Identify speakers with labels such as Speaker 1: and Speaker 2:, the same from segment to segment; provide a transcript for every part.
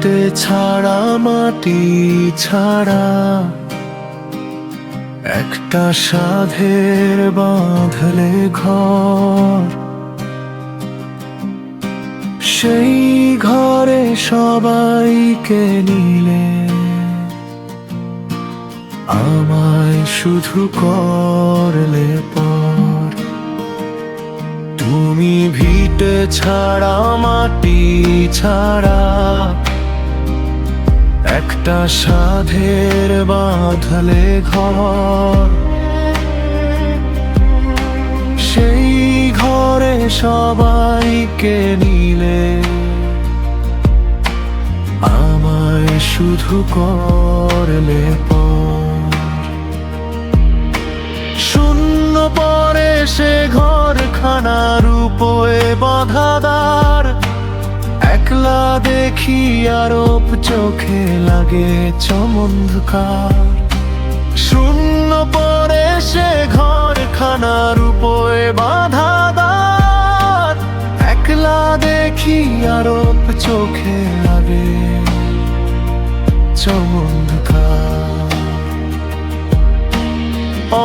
Speaker 1: ভিটে ছাড়া মাটি ছাড়া একটা সাধের বাঁধলে ঘর, সেই ঘরে সবাইকে নিলে আমায় শুধু করলে পর। তুমি ভিটে ছাড়া মাটি ছাড়া একটা সাধের বাঁধলে ঘর, সেই ঘরে সবাইকে নিলে আমায় শুধু করলে পর। শূন্য পরে সে ঘরখানার উপরে বাঁধা দ্বার, একলা দেখি আরব চোখে লাগে চমৎকার। শূন্য পরে সে ঘরখানার উপরে বাঁধা দ্বার, একলা দেখি আরব চোখে লাগে চমৎকার।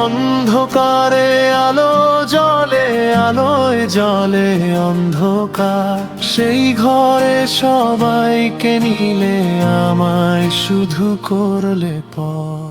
Speaker 1: অন্ধকারে আলো জ্বলে, আলোয় জ্বলে অন্ধকার, সেই ঘরে সবাইকে নিলে আমায় শুধু করলে পর।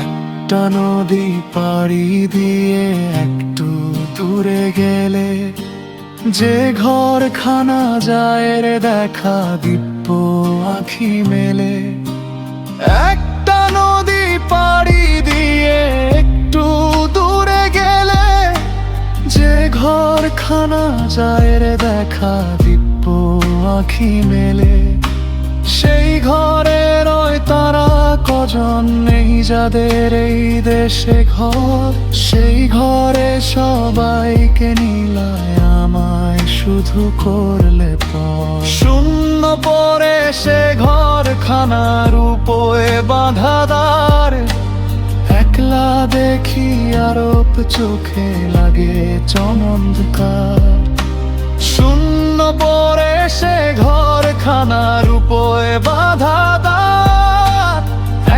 Speaker 1: একটা নদী পাড়ি দিয়ে একটু দূরে গেলে, যে ঘরখানা যায় রে দেখা দিব্য আঁখি মেলে। একটা নদী পাড়ি দিয়ে একটু দূরে গেলে, যে ঘরখানা যায় রে দেখা দিব্য আঁখি মেলে। সেই ঘরে রয় তারা কজন নেই যাদের এই দেশে ঘর, সেই ঘরে সবাইকে নিলায় আমায় শুধু করলে পর। শূন্য পরে সে ঘরখানার উপরে বাঁধা দ্বার, একলা দেখি আরব চোখে লাগে চমৎকার। শূন্য পরে সে ঘরখানার উপরে বাঁধা দ্বার,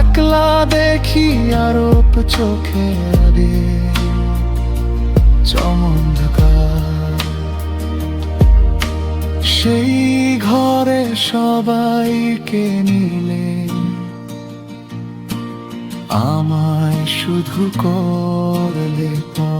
Speaker 1: একলা দেখি আরব চোখে লাগে চমৎকার। সেই ঘরে সবাইকে নিলে আমায় শুধু করলে পর।